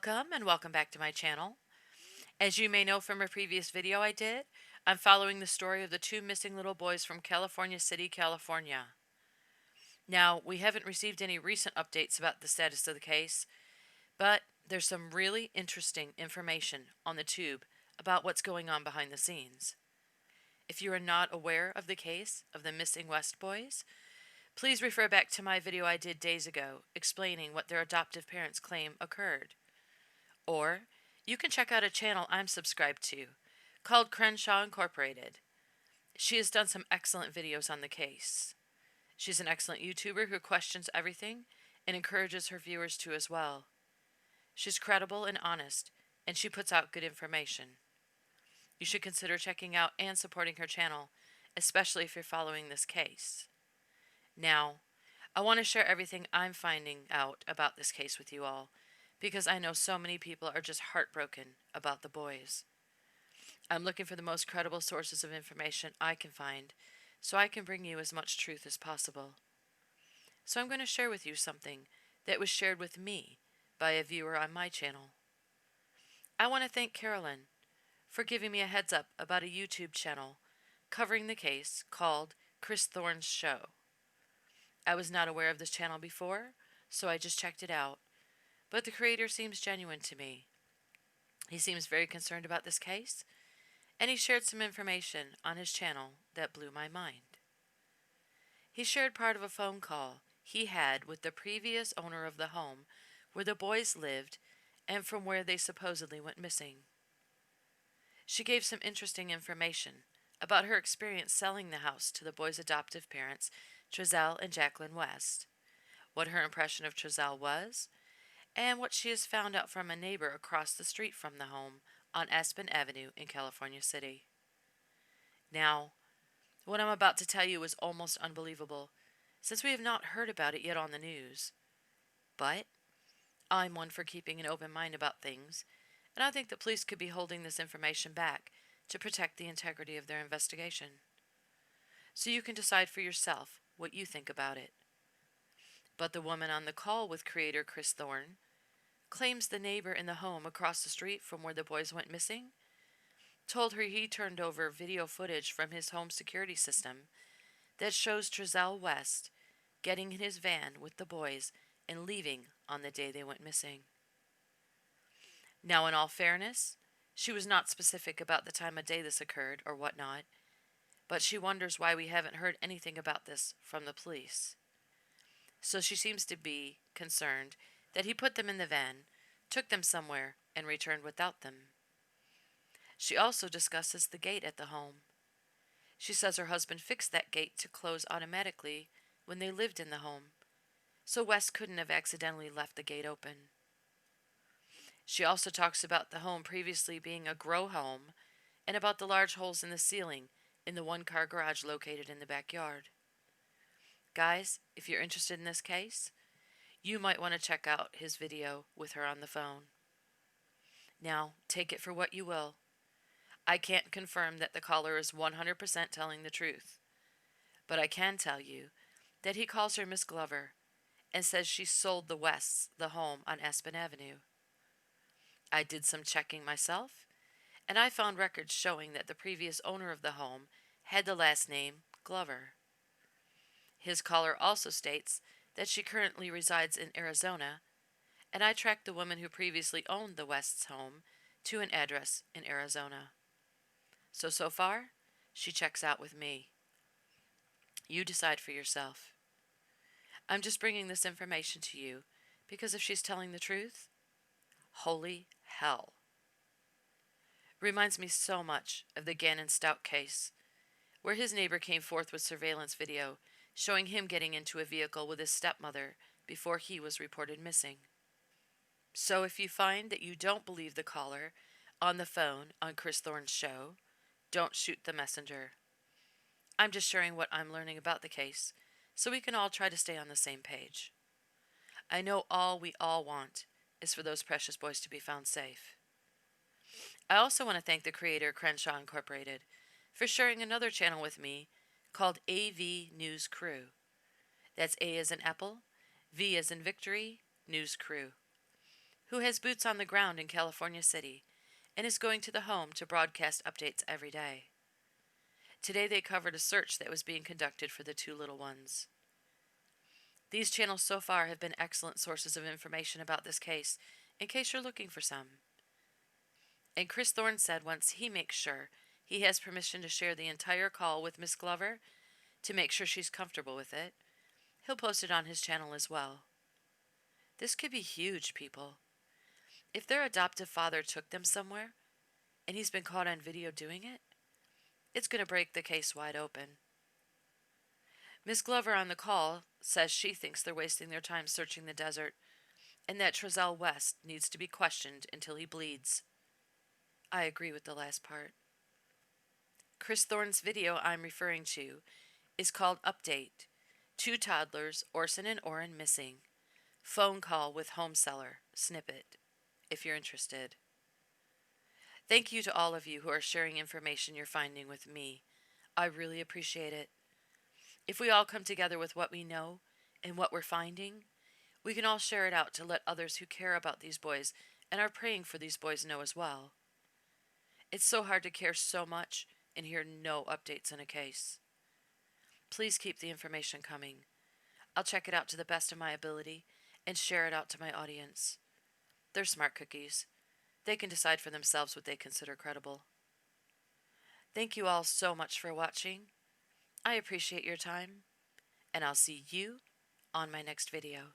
Welcome and welcome back to my channel. As you may know from a previous video I did, I'm following the story of the two missing little boys from California City, California. Now, we haven't received any recent updates about the status of the case, but there's some really interesting information on the tube about what's going on behind the scenes. If you are not aware of the case of the missing West boys, please refer back to my video I did days ago explaining what their adoptive parents claim occurred. Or you can check out a channel I'm subscribed to called Crenshaw Incorporated. She has done some excellent videos on the case. She's an excellent YouTuber who questions everything and encourages her viewers to as well. She's credible and honest, and she puts out good information. You should consider checking out and supporting her channel, especially if you're following this case. Now, I want to share everything I'm finding out about this case with you all, because I know so many people are just heartbroken about the boys. I'm looking for the most credible sources of information I can find, so I can bring you as much truth as possible. So I'm going to share with you something that was shared with me by a viewer on my channel. I want to thank Carolyn for giving me a heads up about a YouTube channel covering the case called Thorns Show. I was not aware of this channel before, so I just checked it out. But the creator seems genuine to me. He seems very concerned about this case, and he shared some information on his channel that blew my mind. He shared part of a phone call he had with the previous owner of the home where the boys lived and from where they supposedly went missing. She gave some interesting information about her experience selling the house to the boys' adoptive parents, Trezell and Jacqueline West, what her impression of Trezell was, and what she has found out from a neighbor across the street from the home on Aspen Avenue in California City. Now, what I'm about to tell you is almost unbelievable, since we have not heard about it yet on the news. But I'm one for keeping an open mind about things, and I think the police could be holding this information back to protect the integrity of their investigation. So you can decide for yourself what you think about it. But the woman on the call with creator Chris Thorne claims the neighbor in the home across the street from where the boys went missing told her he turned over video footage from his home security system that shows Trezell West getting in his van with the boys and leaving on the day they went missing. Now, in all fairness, she was not specific about the time of day this occurred or whatnot, but she wonders why we haven't heard anything about this from the police. So she seems to be concerned that he put them in the van, took them somewhere, and returned without them. She also discusses the gate at the home. She says her husband fixed that gate to close automatically when they lived in the home, so West couldn't have accidentally left the gate open. She also talks about the home previously being a grow home and about the large holes in the ceiling in the one-car garage located in the backyard. Guys, if you're interested in this case, you might want to check out his video with her on the phone. Now, take it for what you will. I can't confirm that the caller is 100% telling the truth, but I can tell you that he calls her Miss Glover and says she sold the Wests the home on Aspen Avenue. I did some checking myself, and I found records showing that the previous owner of the home had the last name Glover. His caller also states that she currently resides in Arizona, and I tracked the woman who previously owned the West's home to an address in Arizona. So far, she checks out with me. You decide for yourself. I'm just bringing this information to you because if she's telling the truth, holy hell. Reminds me so much of the Gannon Stout case, where his neighbor came forth with surveillance video showing him getting into a vehicle with his stepmother before he was reported missing. So if you find that you don't believe the caller on the phone on Chris Thorne's show, don't shoot the messenger. I'm just sharing what I'm learning about the case so we can all try to stay on the same page. I know all we all want is for those precious boys to be found safe. I also want to thank the creator Crenshaw Incorporated for sharing another channel with me called AV News Crew. That's A as in Apple, V as in Victory, News Crew. who has boots on the ground in California City and is going to the home to broadcast updates every day. Today they covered a search that was being conducted for the two little ones. These channels so far have been excellent sources of information about this case, in case you're looking for some. And Chris Thorne said once he makes sure he has permission to share the entire call with Miss Glover to make sure she's comfortable with it, he'll post it on his channel as well. This could be huge, people. If their adoptive father took them somewhere, and he's been caught on video doing it, it's going to break the case wide open. Miss Glover on the call says she thinks they're wasting their time searching the desert, and that Trezell West needs to be questioned until he bleeds. I agree with the last part. Chris Thorne's video I'm referring to is called Update. Two toddlers, Orson and Orrin, missing. Phone call with home seller, snippet, if you're interested. Thank you to all of you who are sharing information you're finding with me. I really appreciate it. If we all come together with what we know and what we're finding, we can all share it out to let others who care about these boys and are praying for these boys know as well. It's so hard to care so much and hear no updates in a case. Please keep the information coming. I'll check it out to the best of my ability and share it out to my audience. They're smart cookies. They can decide for themselves what they consider credible. Thank you all so much for watching. I appreciate your time, and I'll see you on my next video.